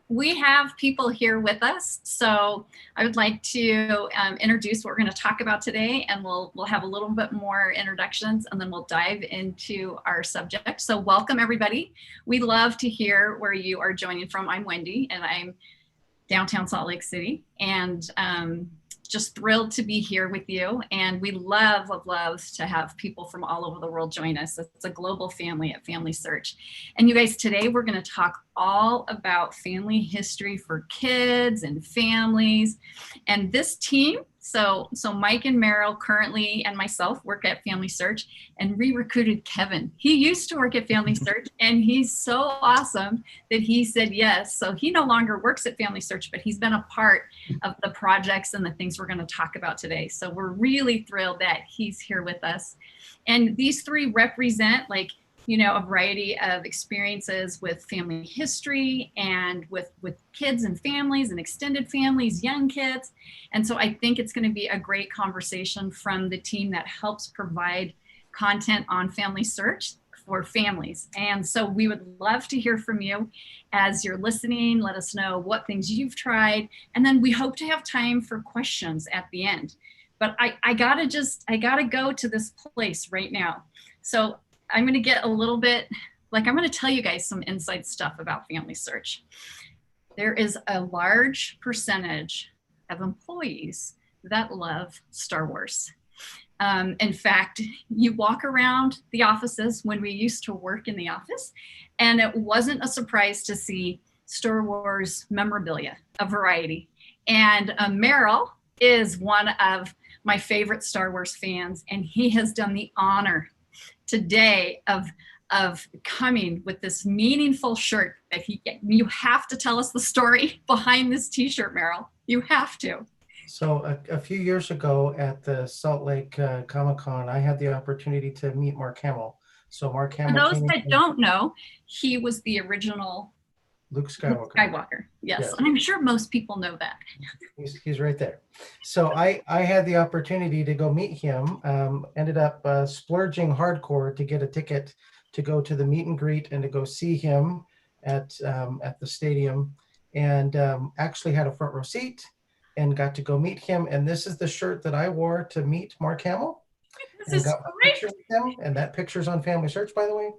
we have people here with us, so I would like to introduce what we're going to talk about today, and we'll have a little bit more introductions, and then we'll dive into our subject. So welcome, everybody. We love to hear where you are joining from. I'm Wendy, and I'm downtown Salt Lake City, and just thrilled to be here with you. And we love to have people from all over the world join us. It's a global family at FamilySearch. And you guys, today we're going to talk all about family history for kids and families. And this team, so Mike and Merrill currently, and myself, work at FamilySearch, and we recruited Kevin. He used to work at FamilySearch, and he's so awesome that he said yes. So he no longer works at FamilySearch, but he's been a part of the projects and the things we're going to talk about today. So we're really thrilled that he's here with us. And these three represent, a variety of experiences with family history and with kids and families and extended families, young kids. And so I think it's going to be a great conversation from the team that helps provide content on FamilySearch for families. And so we would love to hear from you as you're listening. Let us know what things you've tried. And then we hope to have time for questions at the end. But I gotta go to this place right now. So I'm going to get a little bit, I'm going to tell you guys some inside stuff about FamilySearch. There is a large percentage of employees that love Star Wars. In fact, you walk around the offices when we used to work in the office, and it wasn't a surprise to see Star Wars memorabilia, a variety. And Merrill is one of my favorite Star Wars fans, and he has done the honor today of coming with this meaningful shirt that you have to tell us the story behind this t-shirt, Merrill. You have to. So a few years ago at the Salt Lake Comic-Con, I had the opportunity to meet Mark Hamill. So Mark Hamill. For those that don't know, he was the original Luke Skywalker. Yes. And I'm sure most people know that. He's right there. So I had the opportunity to go meet him, ended up splurging hardcore to get a ticket to go to the meet and greet and to go see him at the stadium, and actually had a front row seat and got to go meet him. And this is the shirt that I wore to meet Mark Hamill. This is great. With him, and that picture's on FamilySearch, by the way.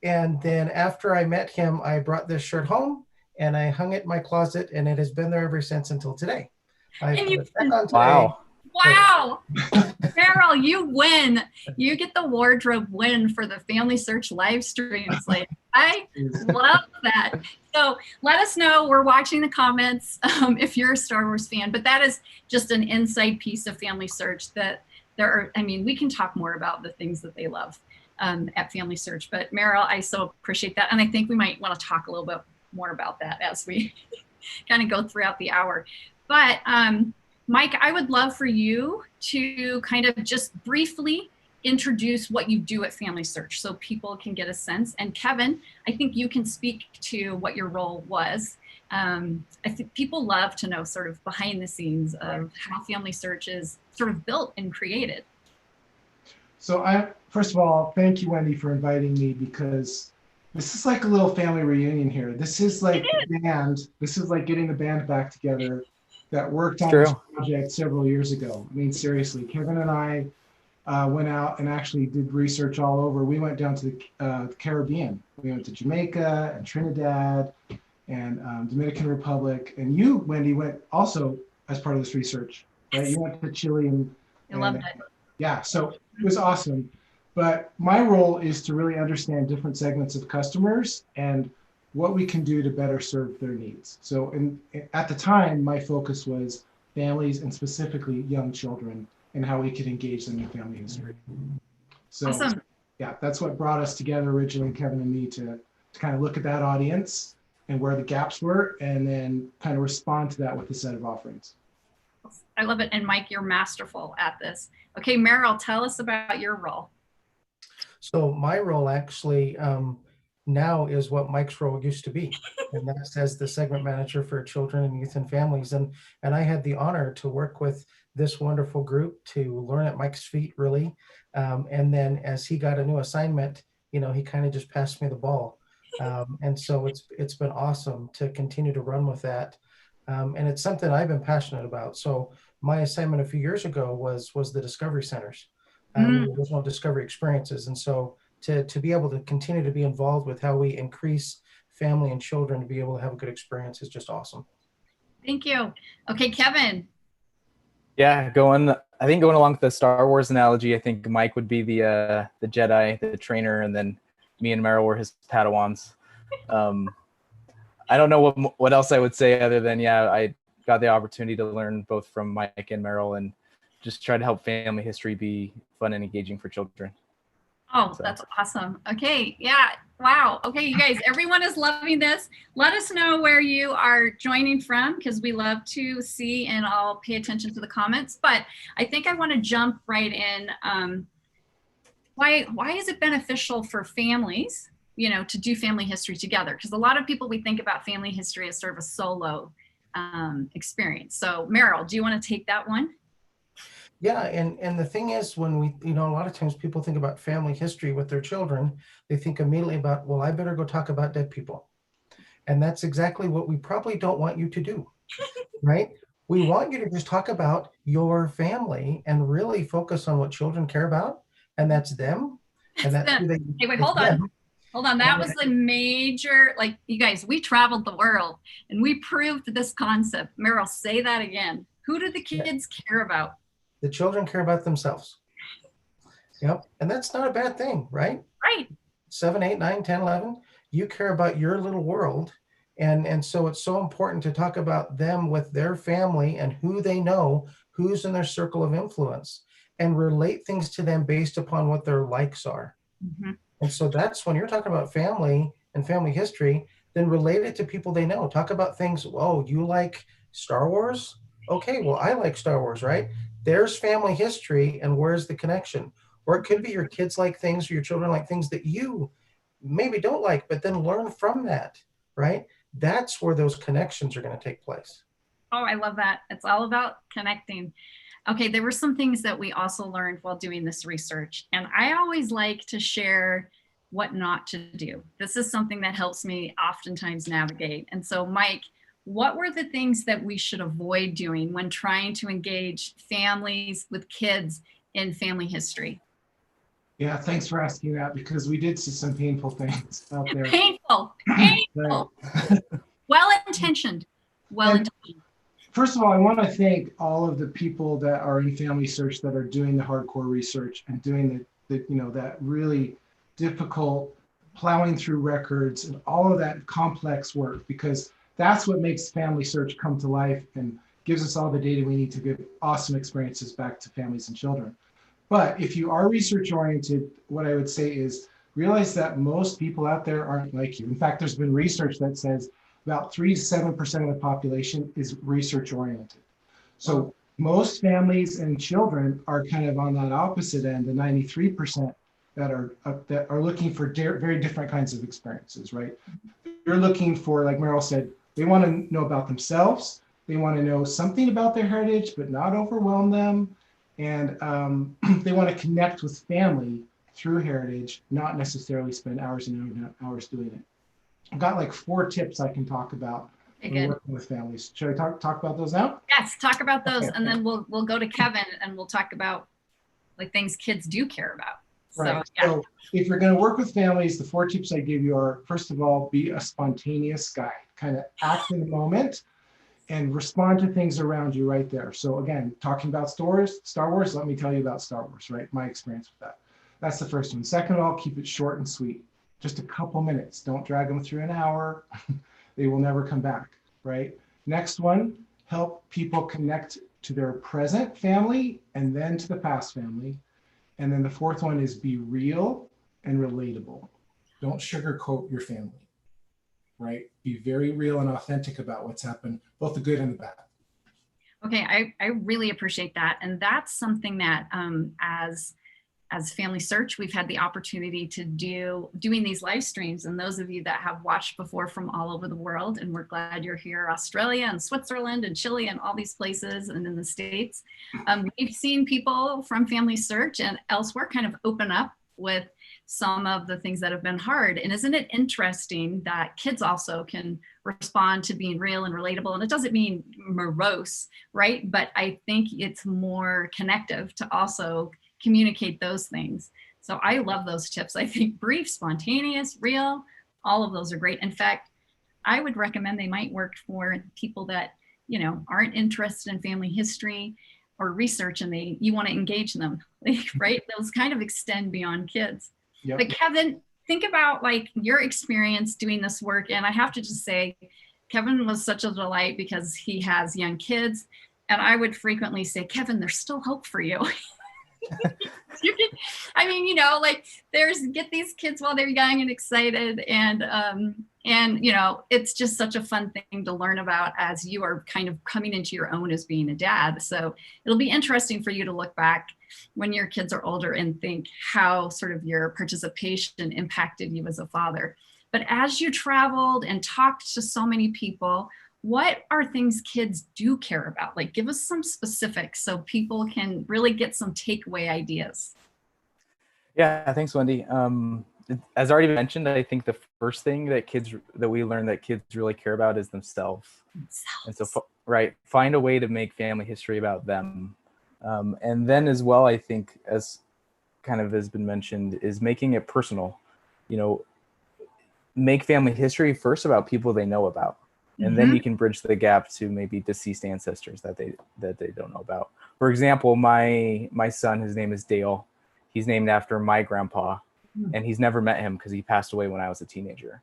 And then after I met him, I brought this shirt home and I hung it in my closet, and it has been there ever since until today. Wow. Merrill, you win. You get the wardrobe win for the FamilySearch live streams. I love that. So let us know. We're watching the comments if you're a Star Wars fan, but that is just an inside piece of FamilySearch that we can talk more about the things that they love at FamilySearch. But Merrill, I so appreciate that. And I think we might want to talk a little bit more about that as we kind of go throughout the hour. But Mike, I would love for you to kind of just briefly introduce what you do at FamilySearch so people can get a sense. And Kevin, I think you can speak to what your role was. I think people love to know sort of behind the scenes of how FamilySearch is sort of built and created. So first of all, thank you, Wendy, for inviting me, because this is like a little family reunion here. This is like the band. This is like getting the band back together that worked on this project several years ago. I mean, seriously, Kevin and I went out and actually did research all over. We went down to the Caribbean. We went to Jamaica and Trinidad and Dominican Republic. And you, Wendy, went also as part of this research, right? You went to Chile and I loved it. Yeah, so it was awesome. But my role is to really understand different segments of customers and what we can do to better serve their needs. So at the time, my focus was families and specifically young children and how we could engage them in family history. So awesome. Yeah, that's what brought us together originally, Kevin and me, to kind of look at that audience and where the gaps were, and then kind of respond to that with a set of offerings. I love it. And Mike, you're masterful at this. Okay, Merrill, tell us about your role. So my role actually now is what Mike's role used to be, and that's as the segment manager for children and youth and families. And I had the honor to work with this wonderful group to learn at Mike's feet, really. And then as he got a new assignment, he kind of just passed me the ball. And so it's been awesome to continue to run with that. And it's something I've been passionate about. So my assignment a few years ago was the Discovery Centers, Mm. the original Discovery Experiences. And so to be able to continue to be involved with how we increase family and children to be able to have a good experience is just awesome. Thank you. Okay, Kevin. Yeah, I think going along with the Star Wars analogy, I think Mike would be the Jedi, the trainer, and then me and Merrill were his Padawans. I don't know what else I would say other than, yeah, I got the opportunity to learn both from Mike and Merrill and just try to help family history be fun and engaging for children. Oh, that's awesome. Okay. Yeah. Wow. Okay, you guys, everyone is loving this. Let us know where you are joining from, because we love to see, and I'll pay attention to the comments. But I think I want to jump right in. Why is it beneficial for families, to do family history together? Because a lot of people, we think about family history as sort of a solo experience. So Merrill, do you want to take that one? Yeah, and the thing is, when we, a lot of times people think about family history with their children, they think immediately about, well, I better go talk about dead people. And that's exactly what we probably don't want you to do, right? We want you to just talk about your family and really focus on what children care about, and that's them. And that's who they, hey, wait, hold on. Hold on. That was the major, like, you guys, we traveled the world and we proved this concept. Merrill, say that again. Who do the kids care about? The children care about themselves. Yep. And that's not a bad thing, right? Right. 7, 8, 9, 10, 11. You care about your little world. And so it's so important to talk about them with their family and who they know, who's in their circle of influence, and relate things to them based upon what their likes are. Mm-hmm. And so that's when you're talking about family and family history, then relate it to people they know. Talk about things. Oh, you like Star Wars? Okay, well, I like Star Wars, right? There's family history, and where's the connection? Or it could be your kids like things, or your children like things that you maybe don't like, but then learn from that, right? That's where those connections are going to take place. Oh, I love that. It's all about connecting. Okay, there were some things that we also learned while doing this research, and I always like to share what not to do. This is something that helps me oftentimes navigate. And so, Mike, what were the things that we should avoid doing when trying to engage families with kids in family history? Yeah, thanks for asking that, because we did see some painful things out there. Painful. Well-intentioned. Well-intentioned. First of all, I want to thank all of the people that are in FamilySearch that are doing the hardcore research and doing that really difficult plowing through records and all of that complex work, because that's what makes FamilySearch come to life and gives us all the data we need to give awesome experiences back to families and children. But if you are research oriented, what I would say is realize that most people out there aren't like you. In fact, there's been research that says about 3 to 7% of the population is research oriented. So most families and children are kind of on that opposite end, the 93% that are looking for very different kinds of experiences, right? You're looking for, like Merrill said, they want to know about themselves. They want to know something about their heritage, but not overwhelm them. And they want to connect with family through heritage, not necessarily spend hours and hours doing it. I've got like 4 tips I can talk about when working with families. Should I talk about those now? Yes, talk about those, and then we'll go to Kevin and we'll talk about like things kids do care about. Right. So, yeah. So if you're going to work with families, the 4 tips I give you are, first of all, be a spontaneous guy. Kind of act in the moment and respond to things around you right there. So again, talking about Star Wars, let me tell you about Star Wars, right? My experience with that. That's the first one. Second of all, keep it short and sweet. Just a couple minutes. Don't drag them through an hour. They will never come back, right? Next one, help people connect to their present family and then to the past family. And then the 4th one is be real and relatable. Don't sugarcoat your family, right? Be very real and authentic about what's happened, both the good and the bad. Okay, I really appreciate that. And that's something that as FamilySearch, we've had the opportunity to doing these live streams. And those of you that have watched before from all over the world, and we're glad you're here, Australia and Switzerland and Chile and all these places and in the States. We've seen people from FamilySearch and elsewhere kind of open up with some of the things that have been hard. And isn't it interesting that kids also can respond to being real and relatable? And it doesn't mean morose, right? But I think it's more connective to also communicate those things. So I love those tips. I think brief, spontaneous, real, all of those are great. In fact, I would recommend they might work for people that, you know, aren't interested in family history or research, and you want to engage them, right? Those kind of extend beyond kids. Yep. But Kevin, think about like your experience doing this work. And I have to just say, Kevin was such a delight because he has young kids. And I would frequently say, Kevin, there's still hope for you. I mean, you know, like get these kids while they're young and excited, and you know, it's just such a fun thing to learn about as you are kind of coming into your own as being a dad. So it'll be interesting for you to look back when your kids are older and think how sort of your participation impacted you as a father. But as you traveled and talked to so many people, what are things kids do care about? Like, give us some specifics so people can really get some takeaway ideas. Yeah, thanks, Wendy. As already mentioned, I think the first thing that we learn that kids really care about is themselves. And so, find a way to make family history about them. And then as well, I think, as kind of has been mentioned, is making it personal. You know, make family history first about people they know about. And then you can bridge the gap to maybe deceased ancestors that they don't know about. For example, my son, his name is Dale. He's named after my grandpa, and he's never met him because he passed away when I was a teenager.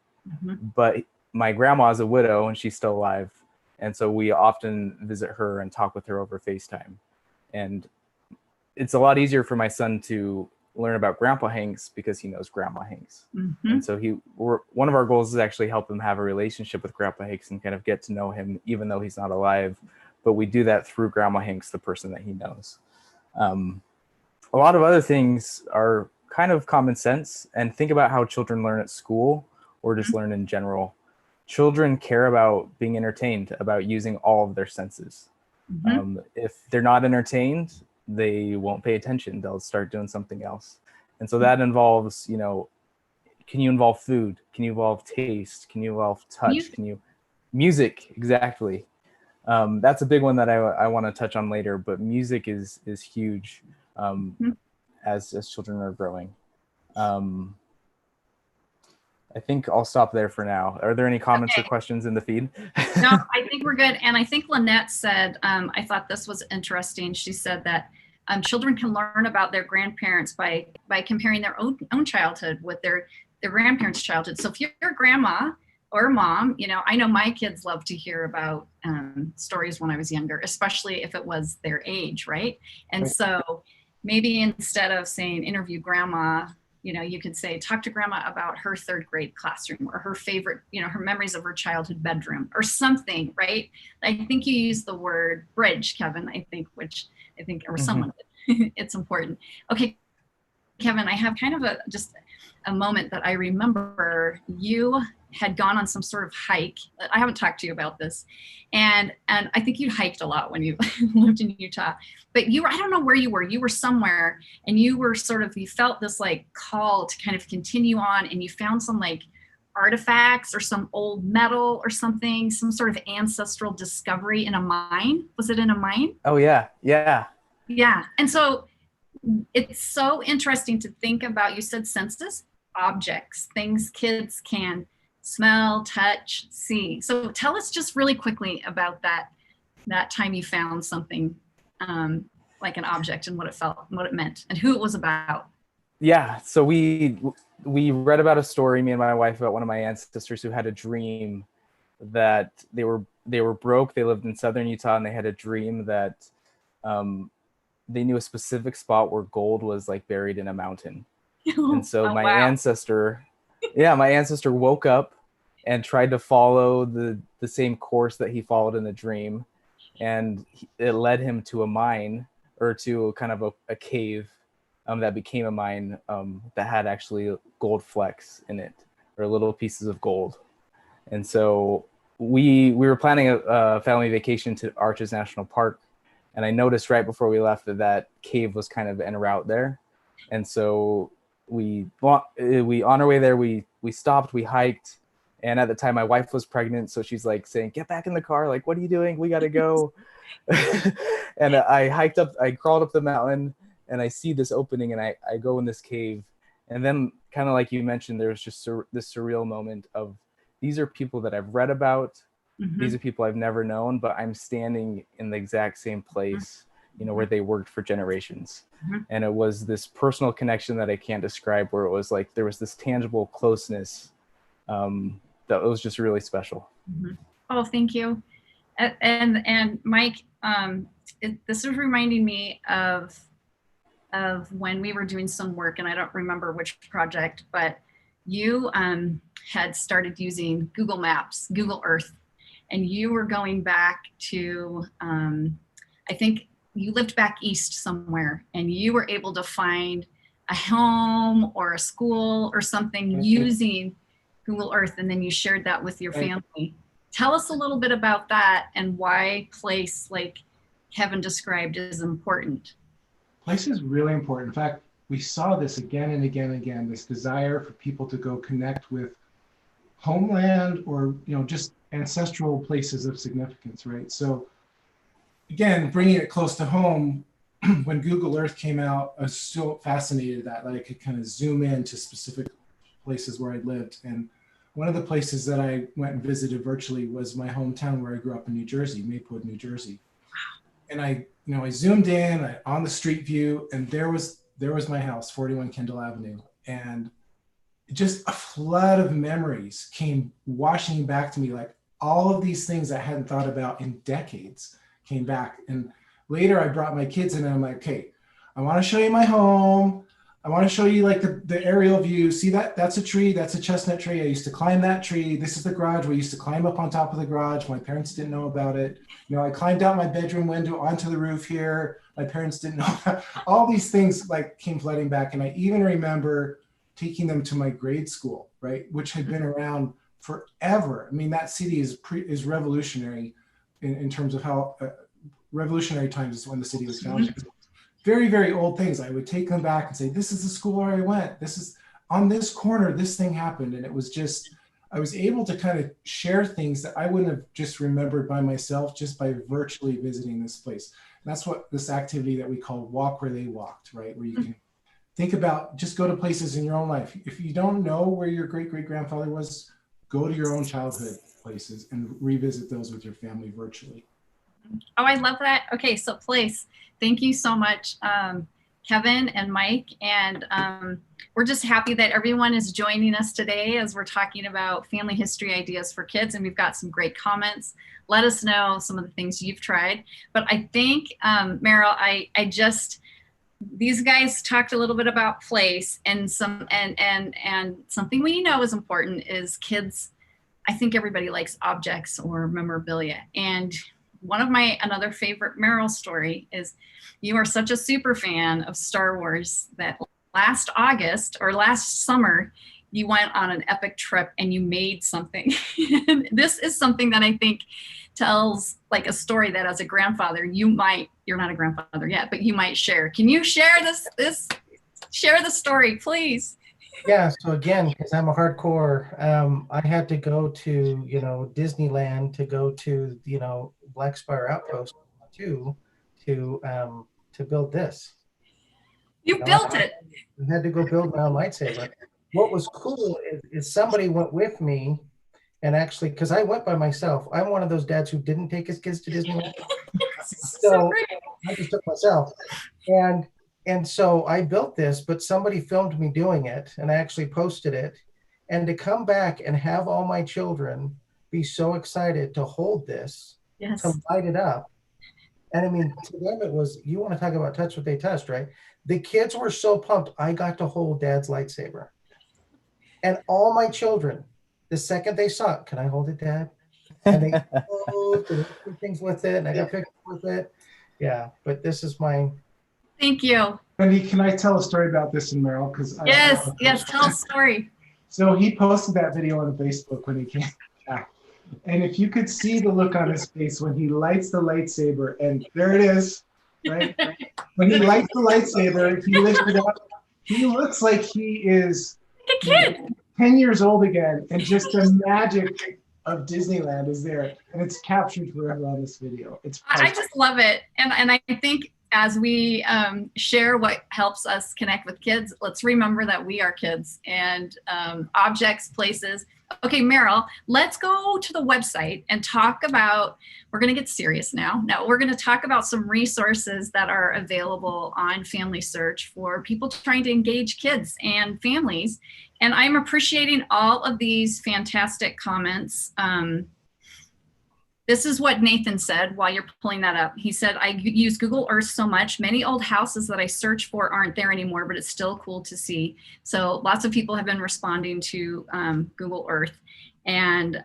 But my grandma is a widow and she's still alive. And so we often visit her and talk with her over FaceTime. And it's a lot easier for my son to learn about Grandpa Hanks because he knows Grandma Hanks. And so one of our goals is actually help him have a relationship with Grandpa Hanks and kind of get to know him even though he's not alive. But we do that through Grandma Hanks, the person that he knows. A lot of other things are kind of common sense, and think about how children learn at school or just learn in general. Children care about being entertained, about using all of their senses. If they're not entertained, they won't pay attention. They'll start doing something else. And so that involves, you know, can you involve food? Can you involve taste? Can you involve touch? Music, exactly. That's a big one that I want to touch on later, but music is huge as children are growing. I think I'll stop there for now. Are there any comments or questions in the feed? No, I think we're good. And I think Lynette said, I thought this was interesting. She said that children can learn about their grandparents by comparing their own childhood with their grandparents' childhood. So if you're a grandma or mom, you know, I know my kids love to hear about stories when I was younger, especially if it was their age, right? And so maybe instead of saying interview grandma, you know, you could say, talk to grandma about her third grade classroom or her favorite, you know, her memories of her childhood bedroom or something, right? I think you used the word bridge, Kevin, or someone, it's important. Okay, Kevin, I have kind of just a moment that I remember you had gone on some sort of hike. I haven't talked to you about this. And I think you hiked a lot when you lived in Utah, but I don't know where you were somewhere, and you felt this like call to kind of continue on, and you found some like artifacts or some old metal or something, some sort of ancestral discovery in a mine. Was it in a mine? Oh yeah. Yeah. Yeah. And so it's so interesting to think about, you said senses, objects, things kids can smell, touch, see. So tell us just really quickly about that time you found something like an object and what it felt, and what it meant, and who it was about. Yeah. So we read about a story, me and my wife, about one of my ancestors who had a dream that they were broke. They lived in southern Utah, and they had a dream that they knew a specific spot where gold was like buried in a mountain. And so my ancestor woke up and tried to follow the same course that he followed in the dream. And it led him to a mine, or to kind of a cave that became a mine that had actually gold flecks in it, or little pieces of gold. And so we were planning a family vacation to Arches National Park. And I noticed right before we left that cave was kind of en route there. And so on our way there, we stopped, we hiked. And at the time my wife was pregnant. So she's like saying, get back in the car. Like, what are you doing? We got to go. And I crawled up the mountain and I see this opening and I go in this cave. And then kind of like you mentioned, there's just this surreal moment of, these are people that I've read about. Mhm. These are people I've never known, but I'm standing in the exact same place, you know, where they worked for generations. Mhm. And it was this personal connection that I can't describe, where it was like, there was this tangible closeness that was just really special. Mhm. Oh, thank you. And Mike, this is reminding me of when we were doing some work, and I don't remember which project, but you had started using Google Maps, Google Earth, and you were going back to, I think you lived back east somewhere, and you were able to find a home or a school or something using Google Earth, and then you shared that with your family. Tell us a little bit about that and why place, like Kevin described, is important. Place is really important. In fact, we saw this again and again and again, this desire for people to go connect with homeland or, you know, just ancestral places of significance, right? So again, bringing it close to home, when Google Earth came out, I was so fascinated that I could kind of zoom in to specific places where I lived. And one of the places that I went and visited virtually was my hometown where I grew up in New Jersey, Maplewood, New Jersey. And I zoomed in on the street view, and there was my house, 41 Kendall Avenue. And just a flood of memories came washing back to me, like all of these things I hadn't thought about in decades came back. And later I brought my kids in and I'm like, okay, I want to show you my home. I want to show you like the aerial view. See that's a tree, that's a chestnut tree. I used to climb that tree. This is the garage. We used to climb up on top of the garage. My parents didn't know about it. You know, I climbed out my bedroom window onto the roof here. My parents didn't know about all these things like came flooding back. And I even remember taking them to my grade school, right? Which had been around forever. I mean, that city is revolutionary in terms of how revolutionary times is when the city was founded. Very, very old things. I would take them back and say, this is the school where I went. This is on this corner, this thing happened. And it was just, I was able to kind of share things that I wouldn't have just remembered by myself, just by virtually visiting this place. And that's what this activity that we call Walk Where They Walked, right? Where you can think about, just go to places in your own life. If you don't know where your great-great-grandfather was, go to your own childhood places and revisit those with your family virtually. Oh, I love that. Okay, so place. Thank you so much, Kevin and Mike. And we're just happy that everyone is joining us today as we're talking about family history ideas for kids. And we've got some great comments. Let us know some of the things you've tried. But I think, Merrill, these guys talked a little bit about place, and something we know is important is kids. I think everybody likes objects or memorabilia. And another favorite Merrill story is you are such a super fan of Star Wars that last summer, you went on an epic trip and you made something. This is something that I think tells like a story that as a grandfather, you're not a grandfather yet, but you might share. Can you share share the story, please? Yeah, so again, because I'm a hardcore, I had to go to, Disneyland to go to, Black Spire Outpost to build this. You built it. I had to go build my own lightsaber. What was cool is somebody went with me, and actually, because I went by myself, I'm one of those dads who didn't take his kids to Disneyland. So I just took myself. And so I built this, but somebody filmed me doing it, and I actually posted it. And to come back and have all my children be so excited to hold this, yes, to light it up. And I mean, to them it was, you want to talk about touch what they touched, right? The kids were so pumped. I got to hold Dad's lightsaber. And all my children, the second they saw it, can I hold it, Dad? And they did things with it, and I got pictures with it. Yeah, but this is mine. Thank you. Wendy, can I tell a story about this in Merrill? Yes, tell a story. So he posted that video on Facebook when he came back. And if you could see the look on his face when he lights the lightsaber, and there it is, right? When he lights the lightsaber, he lifts it up, He looks like he is A kid. 10 years old again, and just the magic of Disneyland is there, and it's captured forever on this video. It's I just love it. And I think as we share what helps us connect with kids, let's remember that we are kids, and objects, places. Okay, Merrill, let's go to the website and talk about, we're going to get serious now. Now we're going to talk about some resources that are available on FamilySearch for people trying to engage kids and families. And I'm appreciating all of these fantastic comments. This is what Nathan said while you're pulling that up. He said, I use Google Earth so much. Many old houses that I search for aren't there anymore, but it's still cool to see. So lots of people have been responding to Google Earth. And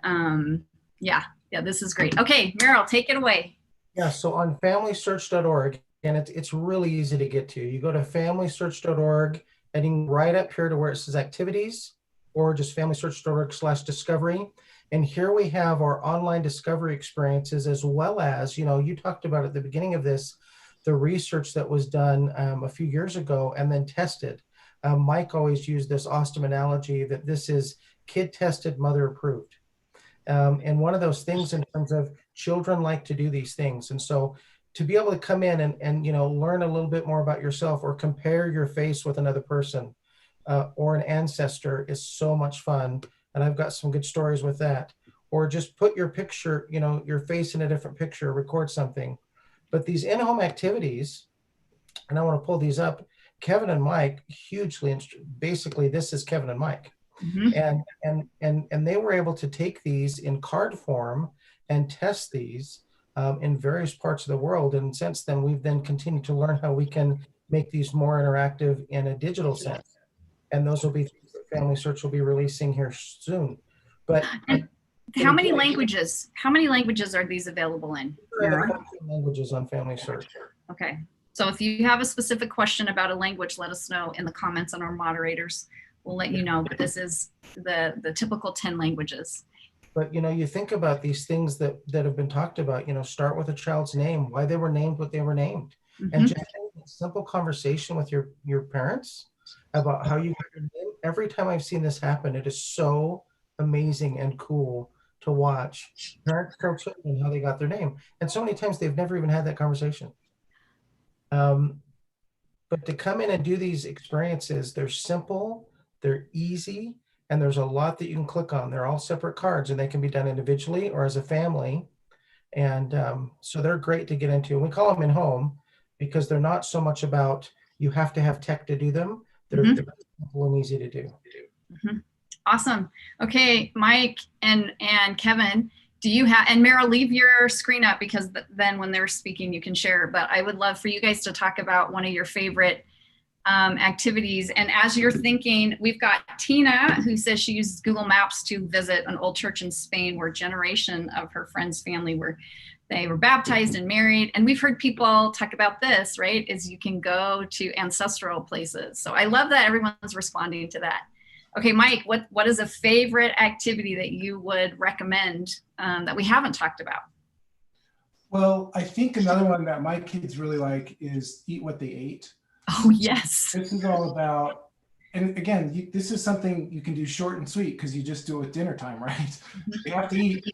yeah, this is great. Okay, Merrill, take it away. Yeah, so on FamilySearch.org, and it's really easy to get to. You go to FamilySearch.org, heading right up here to where it says activities, or just FamilySearch.org/discovery. And here we have our online discovery experiences, as well as, you talked about at the beginning of this, the research that was done a few years ago and then tested. Mike always used this awesome analogy that this is kid tested, mother approved. And one of those things in terms of children like to do these things. And so to be able to come in and learn a little bit more about yourself, or compare your face with another person or an ancestor, is so much fun. And I've got some good stories with that. Or just put your picture, your face in a different picture, record something. But these in-home activities, and I want to pull these up, Kevin and Mike hugely, basically this is Kevin and Mike. Mm-hmm. And they were able to take these in card form and test these in various parts of the world. And since then, we've then continued to learn how we can make these more interactive in a digital sense. And those will be things that FamilySearch will be releasing here soon. But how many languages? How many languages are these available in? There are 14 languages on FamilySearch. Okay. So if you have a specific question about a language, let us know in the comments, and our moderators will let you know. But this is the typical 10 languages. But you think about these things that have been talked about. Start with a child's name, why they were named what they were named, mm-hmm. and just a simple conversation with your parents about how you got your name. Every time I've seen this happen, it is so amazing and cool to watch parents tell children how they got their name. And so many times they've never even had that conversation. But to come in and do these experiences, they're simple, they're easy, and there's a lot that you can click on. They're all separate cards, and they can be done individually or as a family. And so they're great to get into. We call them in home because they're not so much about you have to have tech to do them. They're simple and easy to do. Mm-hmm. Awesome. Okay, Mike and Kevin, do you have, and Merrill, leave your screen up because then when they're speaking, you can share. But I would love for you guys to talk about one of your favorite activities. And as you're thinking, we've got Tina, who says she uses Google Maps to visit an old church in Spain where a generation of her friend's family they were baptized and married. And we've heard people talk about this, right? Is you can go to ancestral places. So I love that everyone's responding to that. Okay, Mike, what is a favorite activity that you would recommend that we haven't talked about? Well, I think another one that my kids really like is Eat What They Ate. Oh, yes. This is all about, and again, this is something you can do short and sweet because you just do it with dinner time, right? You have to eat.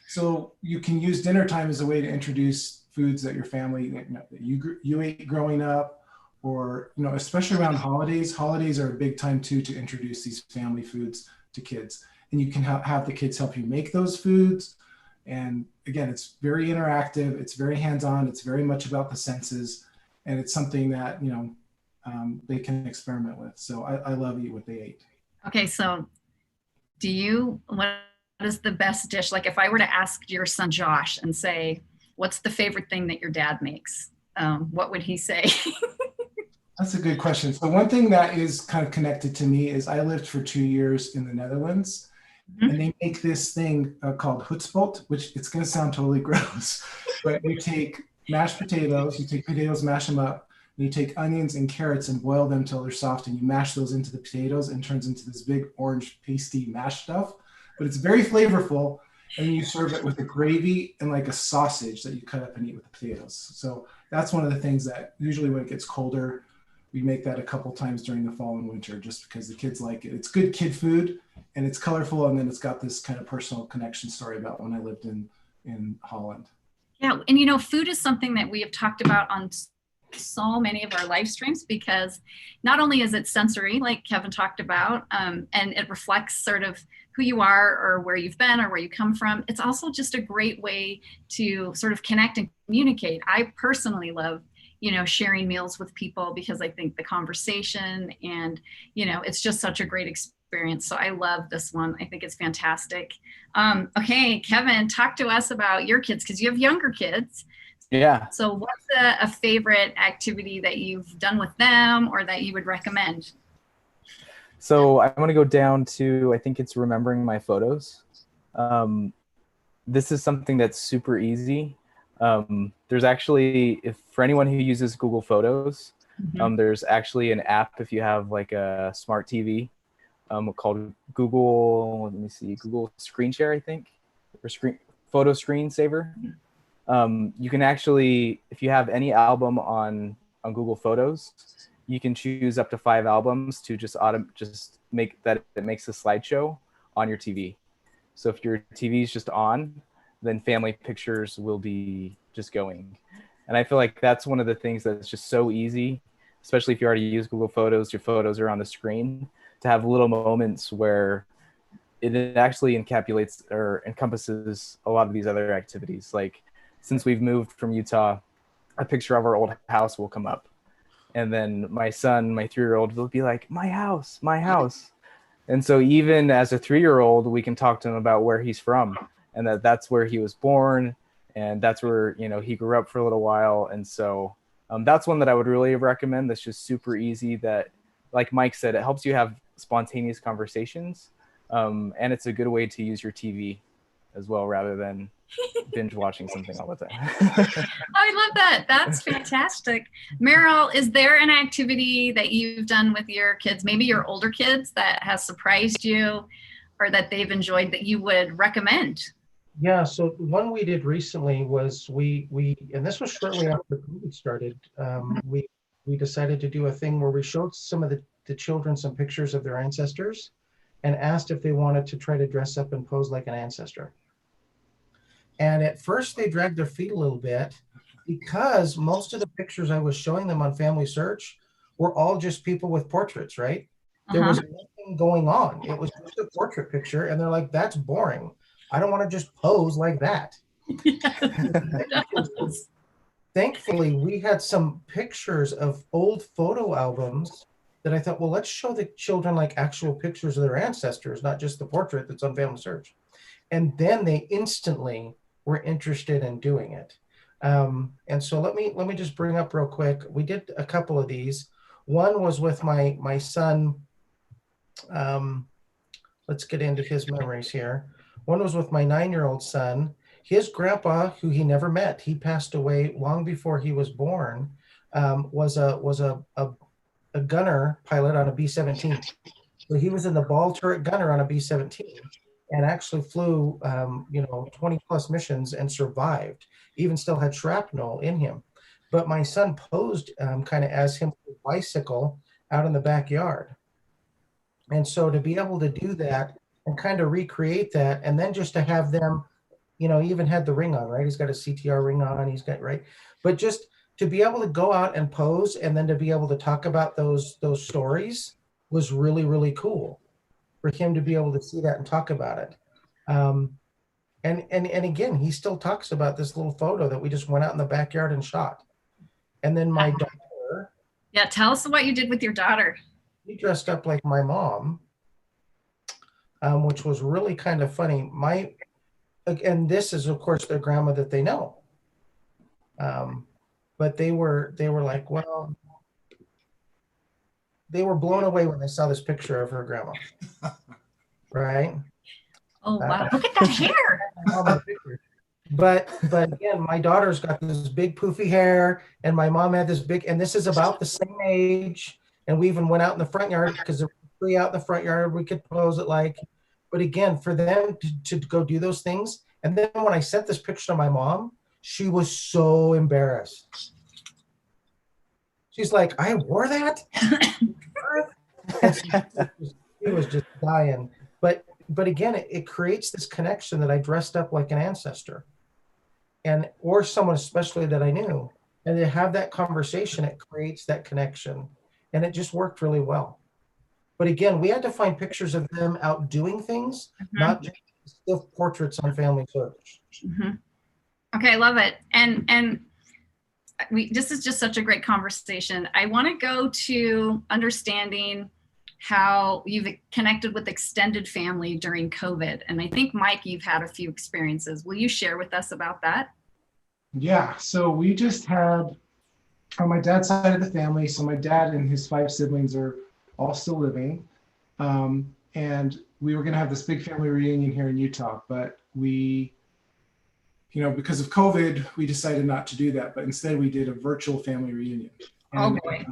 So you can use dinner time as a way to introduce foods that your family, that you ate growing up, or, especially around holidays. Holidays are a big time too to introduce these family foods to kids. And you can have the kids help you make those foods. And again, it's very interactive. It's very hands-on. It's very much about the senses. And it's something that, they can experiment with. So I love Eat What They Ate. Okay, so what is the best dish? Like if I were to ask your son Josh and say, what's the favorite thing that your dad makes? What would he say? That's a good question. So one thing that is kind of connected to me is I lived for 2 years in the Netherlands, mm-hmm. and they make this thing called hutspot, which it's going to sound totally gross, but you take mashed potatoes, mash them up, and you take onions and carrots and boil them till they're soft, and you mash those into the potatoes and it turns into this big orange pasty mash stuff. But it's very flavorful, and then you serve it with a gravy and like a sausage that you cut up and eat with the potatoes. So that's one of the things that usually when it gets colder, we make that a couple times during the fall and winter just because the kids like it. It's good kid food and it's colorful, and then it's got this kind of personal connection story about when I lived in Holland. Yeah, and food is something that we have talked about on so many of our live streams, because not only is it sensory, like Kevin talked about, and it reflects sort of who you are or where you've been or where you come from, it's also just a great way to sort of connect and communicate. I personally love sharing meals with people because I think the conversation and it's just such a great experience. So I love this one. I think it's fantastic. Okay, Kevin, talk to us about your kids, because you have younger kids. Yeah. So what's a favorite activity that you've done with them or that you would recommend? So I want to go down to, I think it's remembering my photos. This is something that's super easy. There's actually, for anyone who uses Google Photos, there's actually an app if you have like a smart TV called Google, let me see, Google Screen Share, I think, or Photo Screensaver. You can actually, if you have any album on Google Photos, you can choose up to 5 albums to just make that, it makes a slideshow on your TV. So if your TV is just on, then family pictures will be just going. And I feel like that's one of the things that's just so easy, especially if you already use Google Photos, your photos are on the screen, to have little moments where it actually encapsulates or encompasses a lot of these other activities. Like, since we've moved from Utah, a picture of our old house will come up. And then my son, my 3-year-old, will be like, my house, my house. And so even as a 3-year-old, we can talk to him about where he's from, and that's where he was born, and that's where he grew up for a little while. And so that's one that I would really recommend. That's just super easy. That, like Mike said, it helps you have spontaneous conversations, and it's a good way to use your TV as well, rather than binge watching something all the time. I love that. That's fantastic. Merrill, is there an activity that you've done with your kids, maybe your older kids, that has surprised you or that they've enjoyed that you would recommend? Yeah, so one we did recently was we and this was shortly after COVID started. We decided to do a thing where we showed some of the children some pictures of their ancestors and asked if they wanted to try to dress up and pose like an ancestor. And at first they dragged their feet a little bit, because most of the pictures I was showing them on FamilySearch were all just people with portraits, right? There was nothing going on. It was just a portrait picture, and they're like, that's boring. I don't want to just pose like that. Yes. Thankfully, we had some pictures of old photo albums that I thought, well, let's show the children like actual pictures of their ancestors, not just the portrait that's on FamilySearch. And then they instantly were interested in doing it. And so let me just bring up real quick. We did a couple of these. One was with my son. Let's get into his memories here. One was with my 9-year-old son. His grandpa, who he never met, he passed away long before he was born, was a gunner pilot on a B-17. So he was in the ball turret gunner on a B-17. And actually flew, 20 plus missions and survived, even still had shrapnel in him. But my son posed kind of as him with a bicycle out in the backyard. And so to be able to do that and kind of recreate that, and then just to have them, he even had the ring on, right? He's got a CTR ring on, he's got, right? But just to be able to go out and pose and then to be able to talk about those stories was really, really cool for him to be able to see that and talk about it. And again, he still talks about this little photo that we just went out in the backyard and shot. And then my daughter. Yeah, tell us what you did with your daughter. She dressed up like my mom, which was really kind of funny. And this is, of course, their grandma that they know. But they were like, well, they were blown away when they saw this picture of her grandma. Right? Oh, wow. Look at that hair. But again, my daughter's got this big poofy hair, and my mom had this big, and this is about the same age. And we even went out in the front yard because there was free out in the front yard. We could pose it like, but again, for them to go do those things. And then when I sent this picture to my mom, she was so embarrassed. She's like, I wore that? And she was just dying. But again, it creates this connection that I dressed up like an ancestor, and or someone especially that I knew. And to have that conversation, it creates that connection. And it just worked really well. But again, we had to find pictures of them out doing things, not just stiff portraits on FamilySearch. Okay, I love it. And this is just such a great conversation. I want to go to understanding how you've connected with extended family during COVID. And I think, Mike, you've had a few experiences. Will you share with us about that? Yeah, so we just had, on my dad's side of the family, so my dad and his 5 siblings are all still living. And we were going to have this big family reunion here in Utah, but we, because of COVID, we decided not to do that. But instead, we did a virtual family reunion. And, oh, boy.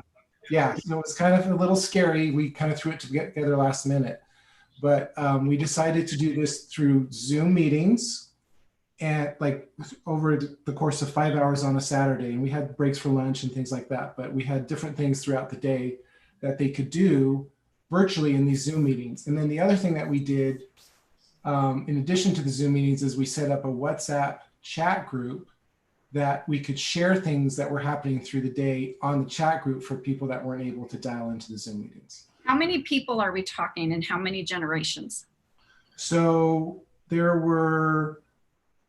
Yeah, so it was kind of a little scary. We kind of threw it together last minute. But we decided to do this through Zoom meetings, and like over the course of 5 hours on a Saturday. And we had breaks for lunch and things like that. But we had different things throughout the day that they could do virtually in these Zoom meetings. And then the other thing that we did, in addition to the Zoom meetings, is we set up a WhatsApp chat group that we could share things that were happening through the day on the chat group for people that weren't able to dial into the Zoom meetings. How many people are we talking, and how many generations? So there were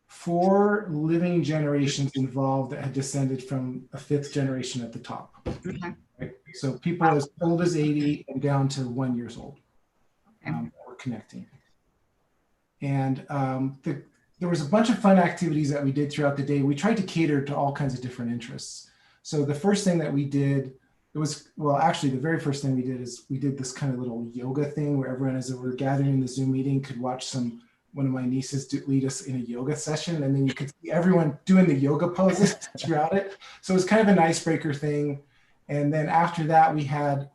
4 living generations involved that had descended from a 5th generation at the top. Okay. Right? So people as old as 80 and down to 1 year old were connecting. And there was a bunch of fun activities that we did throughout the day. We tried to cater to all kinds of different interests. So the first thing that we did, the very first thing we did is we did this kind of little yoga thing where everyone, as we're gathering in the Zoom meeting, could watch one of my nieces lead us in a yoga session. And then you could see everyone doing the yoga poses throughout it. So it was kind of an icebreaker thing. And then after that, we had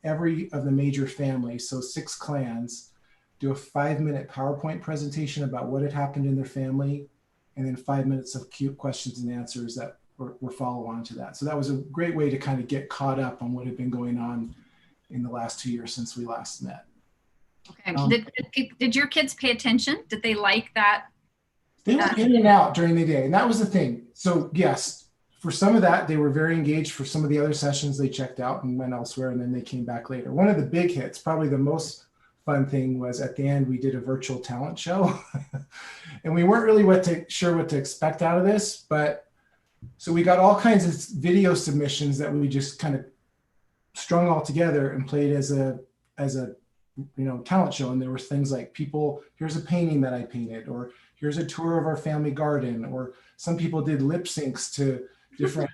every of the major families, so 6 clans, do a 5-minute PowerPoint presentation about what had happened in their family, and then 5 minutes of cute questions and answers that were follow on to that. So that was a great way to kind of get caught up on what had been going on in the last 2 years since we last met. Okay. Did your kids pay attention? Did they like that? They were in and out during the day, and that was the thing. So yes, for some of that, they were very engaged. For some of the other sessions, they checked out and went elsewhere, and then they came back later. One of the big hits, probably the most fun thing, was at the end, we did a virtual talent show. And we weren't really sure what to expect out of this, but so we got all kinds of video submissions that we just kind of strung all together and played as a talent show. And there were things like, here's a painting that I painted, or here's a tour of our family garden, or some people did lip syncs to different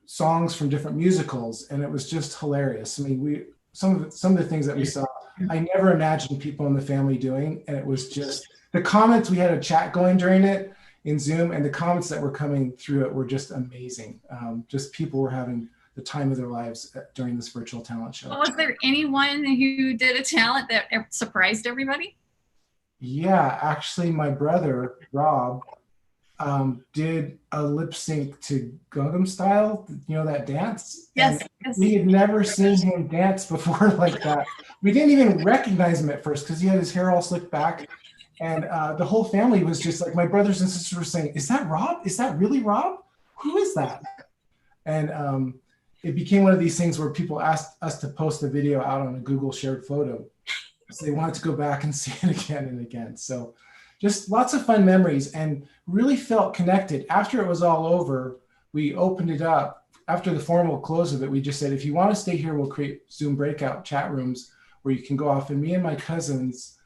songs from different musicals, and it was just hilarious. I mean, some of the things that we saw, I never imagined people in the family doing, and it was just the comments. We had a chat going during it in Zoom, and the comments that were coming through it were just amazing. Just people were having the time of their lives during this virtual talent show. Well, was there anyone who did a talent that surprised everybody? Yeah, actually, my brother Rob did a lip sync to Gangnam Style, that dance. Yes, yes. We had never seen him dance before like that. We didn't even recognize him at first because he had his hair all slicked back. And the whole family was just like, my brothers and sisters were saying, is that Rob? Is that really Rob? Who is that? And it became one of these things where people asked us to post the video out on a Google shared photo. So they wanted to go back and see it again and again. So just lots of fun memories, and really felt connected. After it was all over, we opened it up. After the formal close of it, we just said, if you want to stay here, we'll create Zoom breakout chat rooms where you can go off. And me and my cousins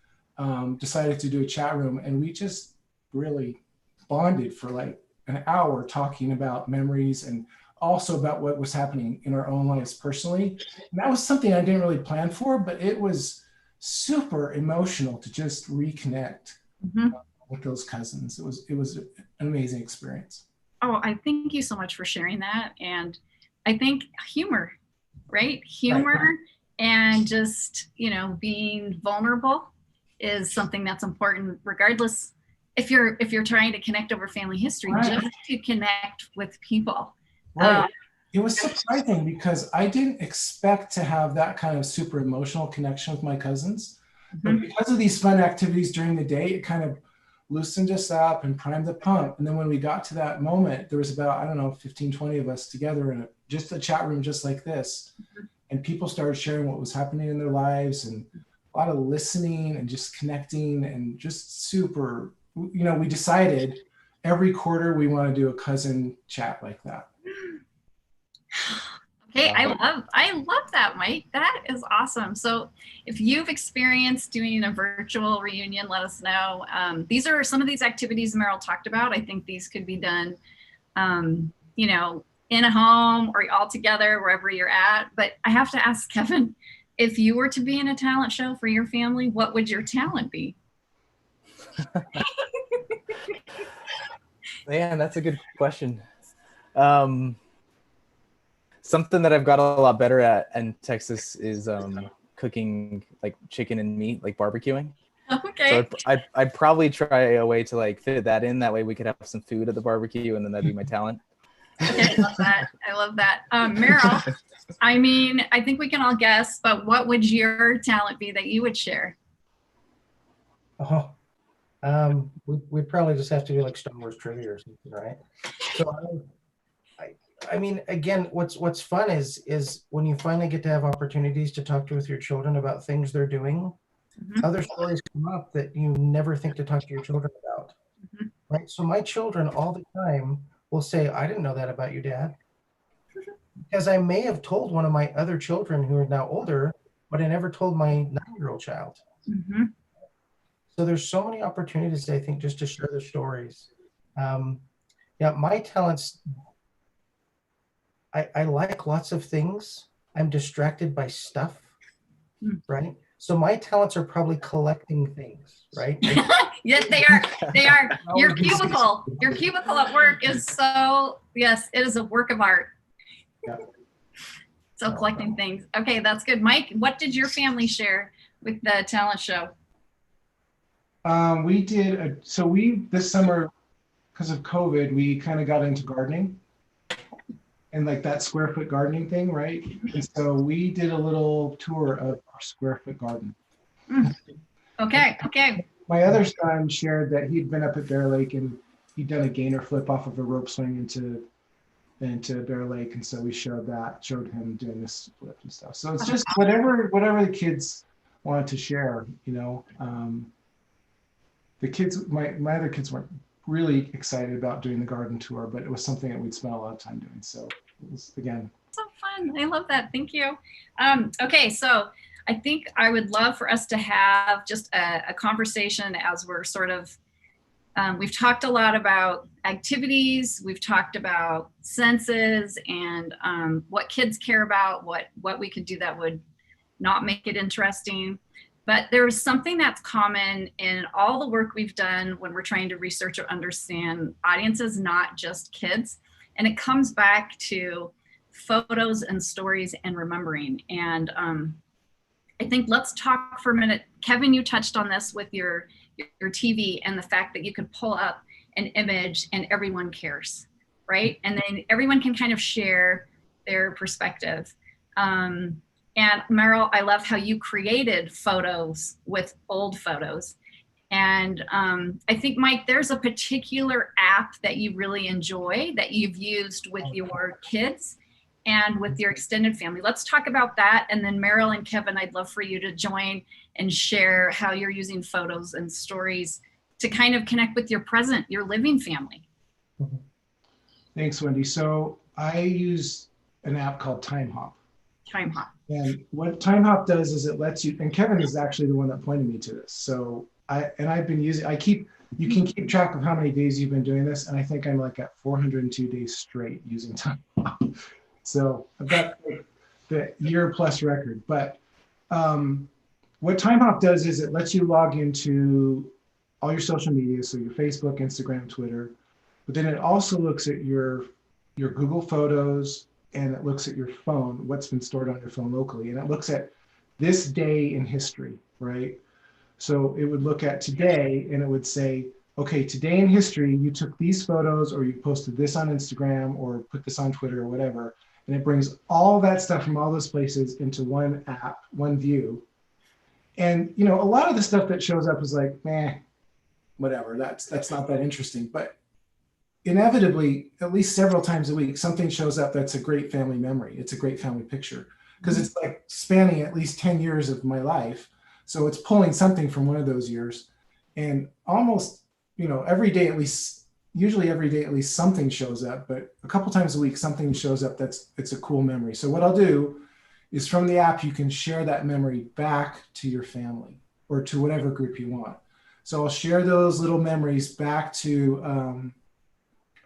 decided to do a chat room, and we just really bonded for like an hour talking about memories and also about what was happening in our own lives personally. And that was something I didn't really plan for, but it was super emotional to just reconnect with those cousins. It was an amazing experience. Oh, I thank you so much for sharing that. And I think humor, right? Humor right. And just, being vulnerable is something that's important, regardless if you're trying to connect over family history, right. just to connect with people. Right. It was surprising because I didn't expect to have that kind of super emotional connection with my cousins. But because of these fun activities during the day, it kind of loosened us up and primed the pump. And then when we got to that moment, there was about, I don't know, 15, 20 of us together in just a chat room just like this. And people started sharing what was happening in their lives, and a lot of listening and just connecting, and just super, you know, we decided every quarter we want to do a cousin chat like that. Okay, I love that, Mike. That is awesome. So if you've experienced doing a virtual reunion, let us know. These are some of these activities Merrill talked about. I think these could be done, you know, in a home or all together, wherever you're at. But I have to ask Kevin, if you were to be in a talent show for your family, what would your talent be? Man, that's a good question. Something that I've got a lot better at in Texas is cooking like chicken and meat, like barbecuing. Okay. So I'd probably try a way to like fit that in. That way we could have some food at the barbecue, and then that'd be my talent. Okay, I love that. I love that. Merrill, I mean, I think we can all guess, but what would your talent be that you would share? Oh, we'd probably just have to do like Star Wars trivia or something, right? So I mean, again, what's fun is when you finally get to have opportunities to talk with your children about things they're doing, other stories come up that you never think to talk to your children about, right? So my children all the time will say, I didn't know that about you, Dad. Because I may have told one of my other children who are now older, but I never told my 9-year-old child. So there's so many opportunities, I think, just to share their stories. Yeah, my talents, I like lots of things. I'm distracted by stuff, right? So my talents are probably collecting things, right? Yes, they are. They are. Your cubicle at work is so, yes, it is a work of art. Yeah. So collecting things. Okay, that's good. Mike, what did your family share with the talent show? We did, this summer, because of COVID, we kind of got into gardening and like that square foot gardening thing, right? And so we did a little tour of our square foot garden. Okay, okay. My other son shared that he'd been up at Bear Lake and he'd done a gainer flip off of a rope swing into Bear Lake, and so we showed him doing this flip and stuff. So it's just whatever the kids wanted to share, you know. The kids, my other kids weren't really excited about doing the garden tour, but it was something that we'd spent a lot of time doing. So it was, again, So fun. I love that. Thank you. Okay, so I think I would love for us to have just a conversation as we're sort of, we've talked a lot about activities, we've talked about senses and what kids care about, what we could do that would not make it interesting. But there's something that's common in all the work we've done when we're trying to research or understand audiences, not just kids. And it comes back to photos and stories and remembering. And I think let's talk for a minute. Kevin, you touched on this with your TV and the fact that you can pull up an image and everyone cares, right? And then everyone can kind of share their perspective. And Merrill, I love how you created photos with old photos. And I think, Mike, there's a particular app that you really enjoy that you've used with your kids and with your extended family. Let's talk about that. And then Merrill and Kevin, I'd love for you to join and share how you're using photos and stories to kind of connect with your present, your living family. Thanks, Wendy. So I use an app called Timehop. Timehop. And what Timehop does is it lets you, and Kevin is actually the one that pointed me to this. So I've been using, you can keep track of how many days you've been doing this. And I think I'm like at 402 days straight using Timehop. So I've got like the year plus record. But what Timehop does is it lets you log into all your social media. So your Facebook, Instagram, Twitter, but then it also looks at your Google Photos, and it looks at your phone, what's been stored on your phone locally. And it looks at this day in history, right? So it would look at today and it would say, okay, today in history, you took these photos or you posted this on Instagram or put this on Twitter or whatever. and it brings all that stuff from all those places into one app, one view. And a lot of the stuff that shows up is like, meh, whatever. That's not that interesting. But inevitably, at least several times a week, something shows up that's a great family memory. It's a great family picture because it's like spanning at least 10 years of my life. So it's pulling something from one of those years. And almost, every day at least, usually every day at least something shows up, but a couple times a week something shows up it's a cool memory. So what I'll do is from the app, you can share that memory back to your family or to whatever group you want. So I'll share those little memories back to,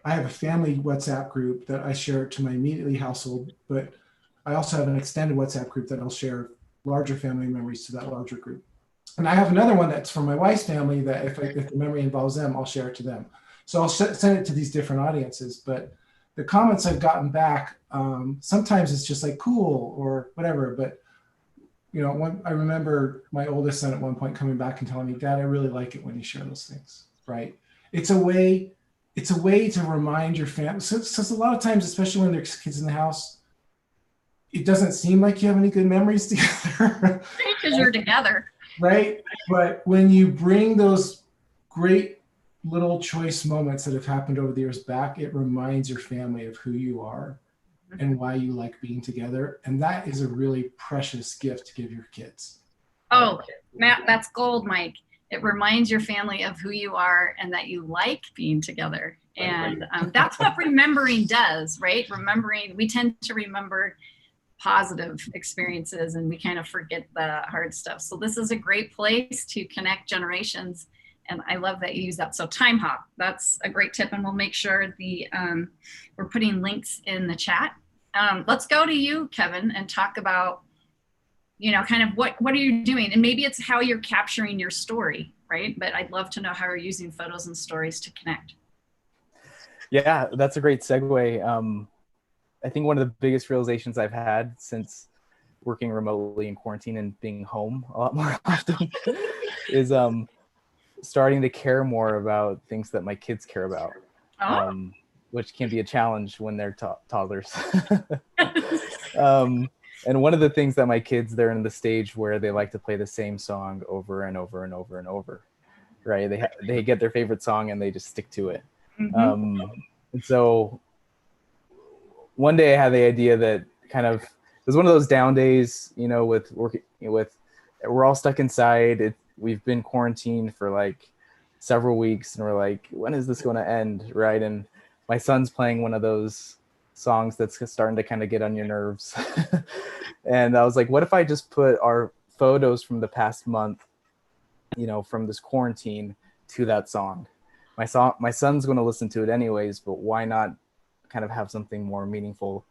I have a family WhatsApp group that I share to my immediately household, but I also have an extended WhatsApp group that I'll share larger family memories to that larger group. And I have another one that's from my wife's family that if the memory involves them, I'll share it to them. So I'll send it to these different audiences, but the comments I've gotten back, sometimes it's just like cool or whatever, but I remember my oldest son at one point coming back and telling me, Dad, I really like it when you share those things, right? It's a way to remind your family. So a lot of times, especially when there's kids in the house, it doesn't seem like you have any good memories together. Because you're together. Right? But when you bring those great little choice moments that have happened over the years back, it reminds your family of who you are and why you like being together. And that is a really precious gift to give your kids. Oh, Matt, that's gold, Mike. It reminds your family of who you are and that you like being together. And that's what remembering does, right? We tend to remember positive experiences and we kind of forget the hard stuff. So this is a great place to connect generations. And I love that you use that. So Timehop, that's a great tip. And we'll make sure we're putting links in the chat. Let's go to you, Kevin, and talk about, kind of what are you doing? And maybe it's how you're capturing your story, right? But I'd love to know how you're using photos and stories to connect. Yeah, that's a great segue. I think one of the biggest realizations I've had since working remotely in quarantine and being home a lot more often is starting to care more about things that my kids care about, which can be a challenge when they're toddlers. And one of the things that my kids, they're in the stage where they like to play the same song over and over and over and over, right? They get their favorite song and they just stick to it. Mm-hmm. And so one day I had the idea that it was one of those down days, with working we're all stuck inside. We've been quarantined for like several weeks and we're like, when is this going to end? Right. And my son's playing one of those songs that's starting to kind of get on your nerves. And I was like, what if I just put our photos from the past month, from this quarantine to that song? My son's going to listen to it anyways, but why not kind of have something more meaningful,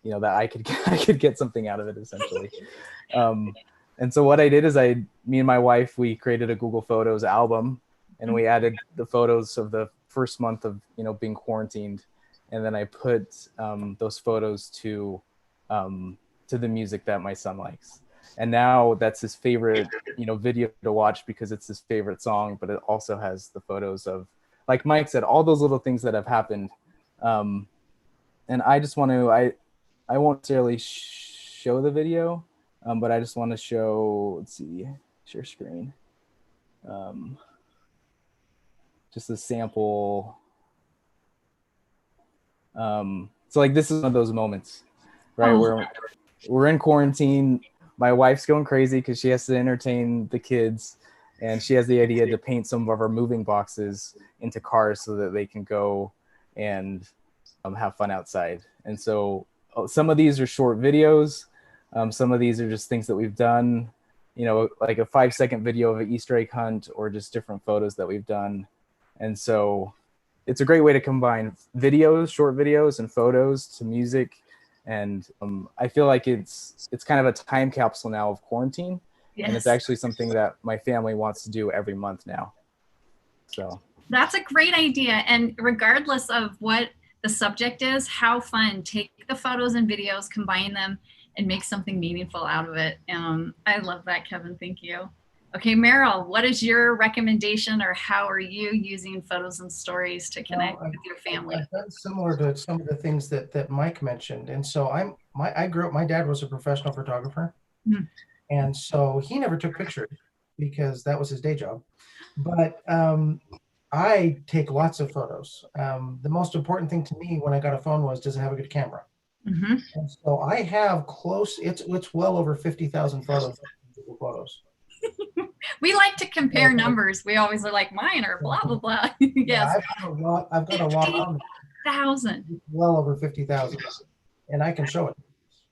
that I could get something out of it essentially. And so what I did is me and my wife, we created a Google Photos album and we added the photos of the first month of, being quarantined. And then I put those photos to the music that my son likes. And now that's his favorite, video to watch because it's his favorite song, but it also has the photos of, like Mike said, all those little things that have happened. And I just want to, I won't necessarily show the video, but I just want to show, let's see, share screen. Just a sample. So like, this is one of those moments, right? Where we're in quarantine. My wife's going crazy because she has to entertain the kids. And she has the idea to paint some of our moving boxes into cars so that they can go and have fun outside. And so some of these are short videos. Some of these are just things that we've done, like a 5-second video of an Easter egg hunt or just different photos that we've done. And so it's a great way to combine short videos and photos to music. And I feel like it's kind of a time capsule now of quarantine. Yes. And it's actually something that my family wants to do every month now. So that's a great idea. And regardless of what the subject is, how fun. Take the photos and videos, combine them, and make something meaningful out of it. I love that, Kevin. Thank you. Okay, Merrill, what is your recommendation or how are you using photos and stories to connect with your family? I've done similar to some of the things that Mike mentioned. And so I grew up, my dad was a professional photographer. Mhm. And so he never took pictures because that was his day job. But I take lots of photos. The most important thing to me when I got a phone was, does it have a good camera? Mhm. And so I have it's well over 50,000 photos, Google Photos. We like to compare numbers. We always are like, mine are blah, blah, blah. Yeah, Yes. I've got a lot on 50,000. well over 50,000, and I can show it.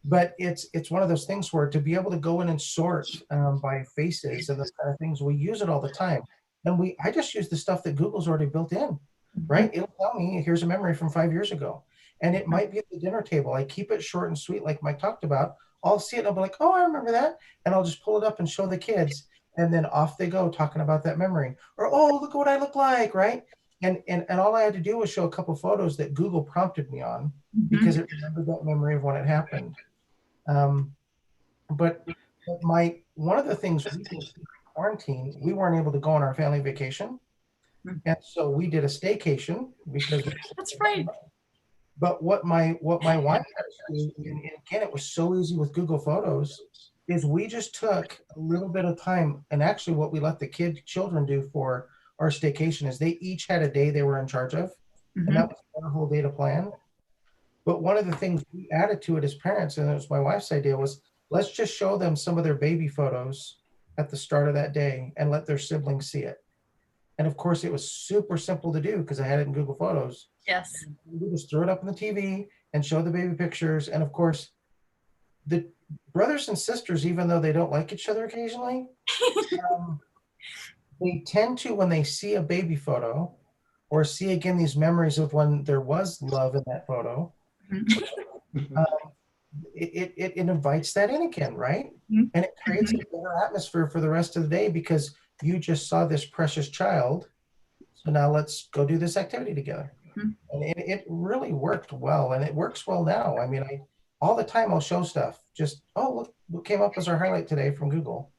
But it's one of those things where to be able to go in and sort by faces and those kind of things, we use it all the time. And I just use the stuff that Google's already built in, right? It'll tell me, here's a memory from 5 years ago. And it might be at the dinner table. I keep it short and sweet, like Mike talked about. I'll see it and I'll be like, oh, I remember that. And I'll just pull it up and show the kids. And then off they go talking about that memory. Or, oh, look at what I look like, right? And all I had to do was show a couple photos that Google prompted me on because it remembered that memory of when it happened. But one of the things we did in quarantine, we weren't able to go on our family vacation. And so we did a staycation because That's right. but what my wife had to do, and again, it was so easy with Google Photos, is we just took a little bit of time. And actually what we let the children do for our staycation is they each had a day they were in charge of. And that was their whole day to plan. But one of the things we added to it as parents, and it was my wife's idea, was let's just show them some of their baby photos at the start of that day and let their siblings see it. And of course, it was super simple to do because I had it in Google Photos. Yes. We just throw it up on the TV and show the baby pictures. And of course, the brothers and sisters, even though they don't like each other occasionally, they tend to, when they see a baby photo or see again these memories of when there was love in that photo, it invites that in again, right? And it creates a better atmosphere for the rest of the day because you just saw this precious child. So now let's go do this activity together. And it really worked well, and it works well now. I mean, all the time I'll show stuff. Just, oh, look what came up as our highlight today from Google.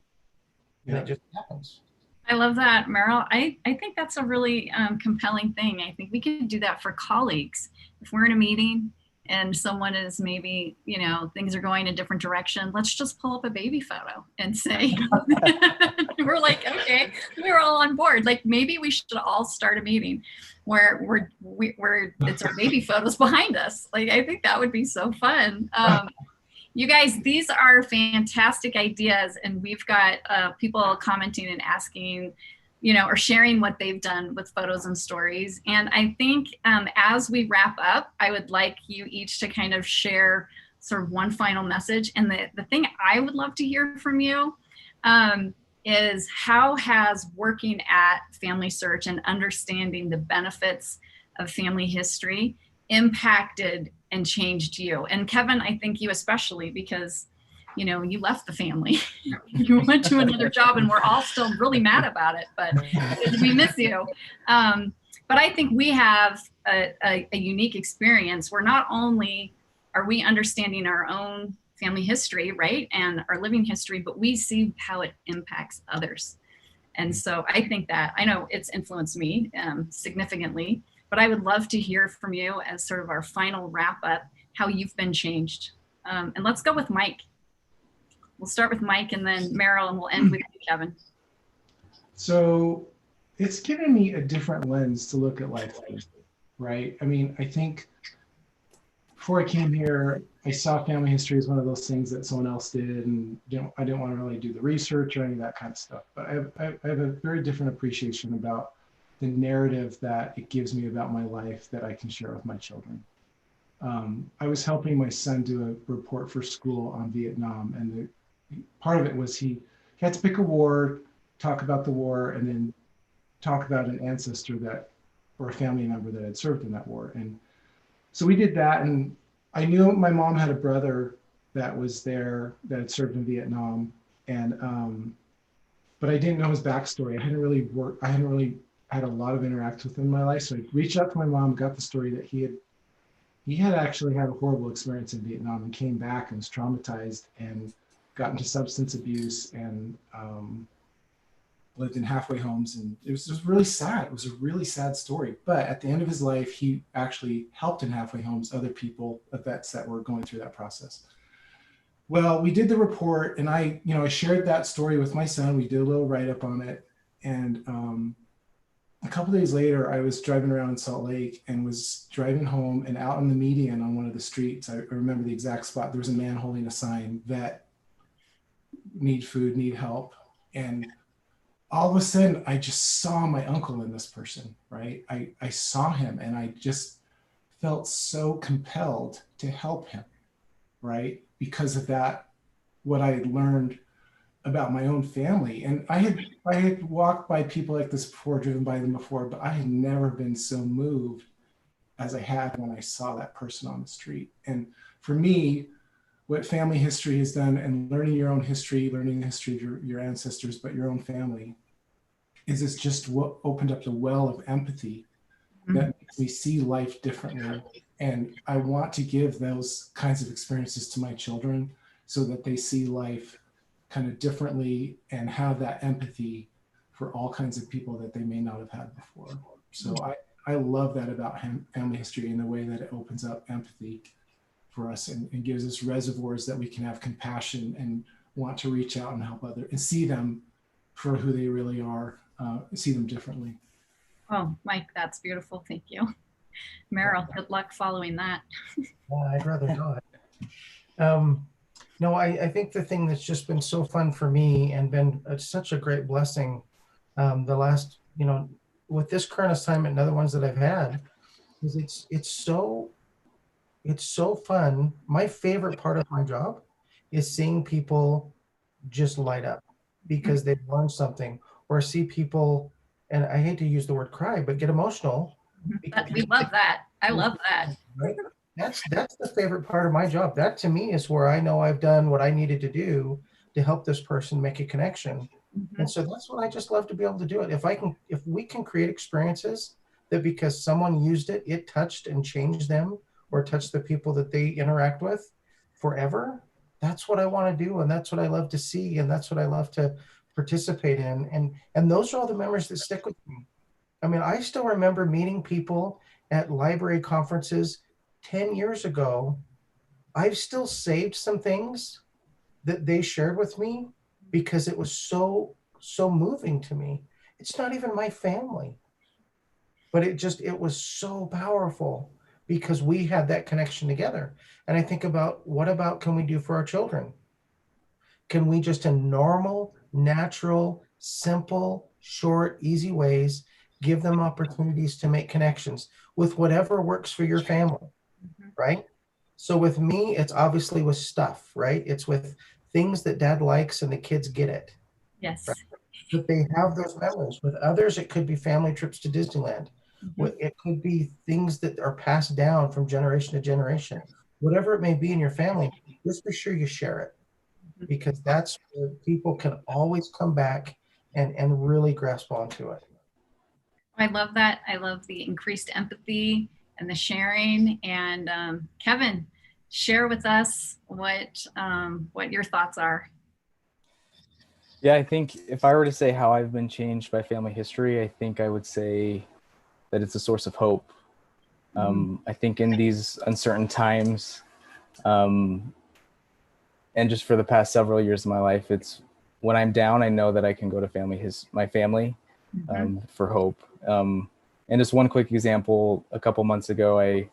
And it just happens. I love that, Merrill. I think that's a really compelling thing. I think we could do that for colleagues. If we're in a meeting and someone is maybe, things are going a different direction, let's just pull up a baby photo and say, we're like, okay, we're all on board. Like maybe we should all start a meeting where it's our baby photos behind us. Like, I think that would be so fun. You guys, these are fantastic ideas, and we've got people commenting and asking, or sharing what they've done with photos and stories. And I think as we wrap up, I would like you each to kind of share sort of one final message. And the thing I would love to hear from you is how has working at FamilySearch and understanding the benefits of family history impacted and changed you? And Kevin, I think you especially, because you left the family, you went to another job, and we're all still really mad about it, but we miss you. But I think we have a unique experience where not only are we understanding our own family history, right, and our living history, but we see how it impacts others. And so I think that, I know it's influenced me significantly, but I would love to hear from you as sort of our final wrap up, how you've been changed. And let's go with Mike. We'll start with Mike and then Merrill, and we'll end with you, Kevin. So it's given me a different lens to look at life, right? I mean, I think before I came here, I saw family history as one of those things that someone else did, and I didn't want to really do the research or any of that kind of stuff. But I have a very different appreciation about the narrative that it gives me about my life that I can share with my children. I was helping my son do a report for school on Vietnam, and part of it was he had to pick a war, talk about the war, and then talk about an ancestor or a family member that had served in that war. And so we did that, and I knew my mom had a brother that was there that had served in Vietnam, and but I didn't know his backstory. I hadn't really had a lot of interact with him in my life. So I reached out to my mom, got the story that he had actually had a horrible experience in Vietnam and came back and was traumatized and got into substance abuse and lived in halfway homes, and it was just really sad. It was a really sad story. But at the end of his life, he actually helped in halfway homes other people, vets that were going through that process. Well, we did the report, and I shared that story with my son. We did a little write-up on it, and a couple of days later, I was driving around in Salt Lake and was driving home, and out on the median on one of the streets, I remember the exact spot. There was a man holding a sign, vet, need food, need help. And all of a sudden, I just saw my uncle in this person, right? I saw him, and I just felt so compelled to help him, right? Because of that, what I had learned about my own family. And I had walked by people like this before, driven by them before, but I had never been so moved as I had when I saw that person on the street. And for me, what family history has done, and learning your own history, learning the history of your ancestors, but your own family, is it's just what opened up the well of empathy that makes me see life differently. And I want to give those kinds of experiences to my children so that they see life kind of differently and have that empathy for all kinds of people that they may not have had before. So I love that about family history, and the way that it opens up empathy for us and gives us reservoirs that we can have compassion and want to reach out and help others and see them for who they really are, see them differently. Oh, Mike, that's beautiful. Thank you. Merrill, good luck following that. I'd rather not. No, I think the thing that's just been so fun for me and been such a great blessing the last, with this current assignment and other ones that I've had, is it's so fun. My favorite part of my job is seeing people just light up because they've learned something, or see people, and I hate to use the word cry, but get emotional. We love that. I love that. Right? That's the favorite part of my job. That to me is where I know I've done what I needed to do to help this person make a connection. And so that's what I just love to be able to do it. If we can create experiences that because someone used it, it touched and changed them or touched the people that they interact with forever, that's what I want to do. And that's what I love to see. And that's what I love to participate in. And those are all the memories that stick with me. I mean, I still remember meeting people at library conferences 10 years ago. I've still saved some things that they shared with me because it was so moving to me. It's not even my family, but it was so powerful because we had that connection together. And I think about, what about can we do for our children? Can we just in normal, natural, simple, short, easy ways give them opportunities to make connections with whatever works for your family, right? So with me, it's obviously with stuff, right? It's with things that dad likes and the kids get it. Yes. Right? That they have those memories. With others, it could be family trips to Disneyland. It could be things that are passed down from generation to generation. Whatever it may be in your family, just be sure you share it, because that's where people can always come back and really grasp onto it. I love that. I love the increased empathy and the sharing. And Kevin, share with us what your thoughts are. Yeah, I think if I were to say how I've been changed by family history, I think I would say that it's a source of hope. I think in these uncertain times, and just for the past several years of my life, it's when I'm down, I know that I can go to my family for hope. And just one quick example, a couple months ago, I'm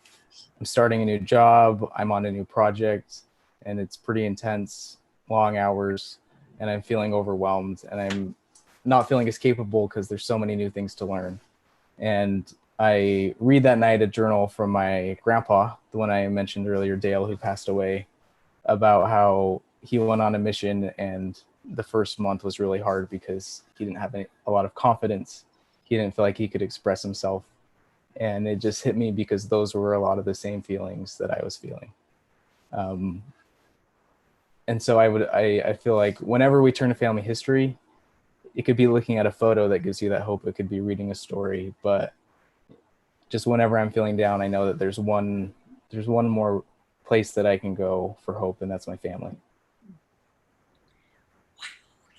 starting a new job, I'm on a new project, and it's pretty intense, long hours, and I'm feeling overwhelmed, and I'm not feeling as capable because there's so many new things to learn. And I read that night a journal from my grandpa, the one I mentioned earlier, Dale, who passed away, about how he went on a mission, and the first month was really hard because he didn't have a lot of confidence. He didn't feel like he could express himself. And it just hit me because those were a lot of the same feelings that I was feeling. And so I feel like whenever we turn to family history, it could be looking at a photo that gives you that hope. It could be reading a story, but just whenever I'm feeling down, I know that there's one more place that I can go for hope, and that's my family.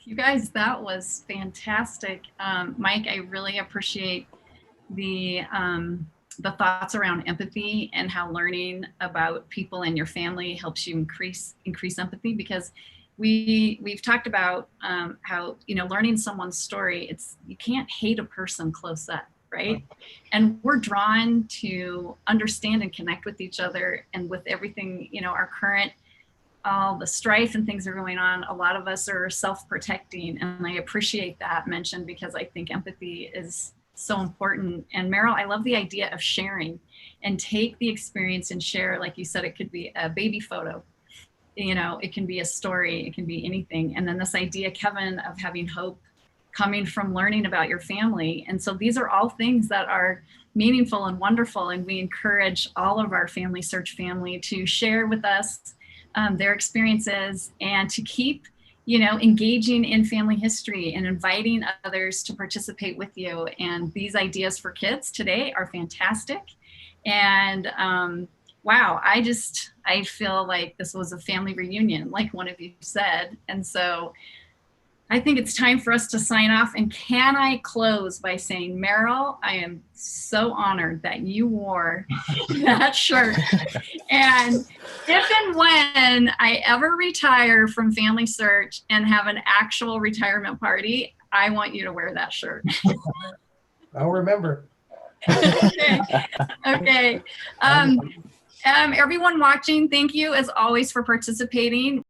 You guys, that was fantastic. Mike, I really appreciate the thoughts around empathy and how learning about people in your family helps you increase empathy, because we've talked about how, you know, learning someone's story, you can't hate a person close up, right? And we're drawn to understand and connect with each other, and with everything, you know, our current, all the strife and things are going on, a lot of us are self-protecting, and I appreciate that mention, because I think empathy is so important. And Merrill, I love the idea of sharing, and take the experience and share. Like you said, it could be a baby photo, you know, it can be a story, it can be anything. And then this idea, Kevin, of having hope coming from learning about your family. And so these are all things that are meaningful and wonderful, and we encourage all of our FamilySearch family to share with us their experiences, and to keep, you know, engaging in family history and inviting others to participate with you. And these ideas for kids today are fantastic. And wow, I feel like this was a family reunion, like one of you said. And so I think it's time for us to sign off. And can I close by saying, Merrill, I am so honored that you wore that shirt. And if and when I ever retire from FamilySearch and have an actual retirement party, I want you to wear that shirt. I'll remember. Okay. Okay. Everyone watching, thank you as always for participating.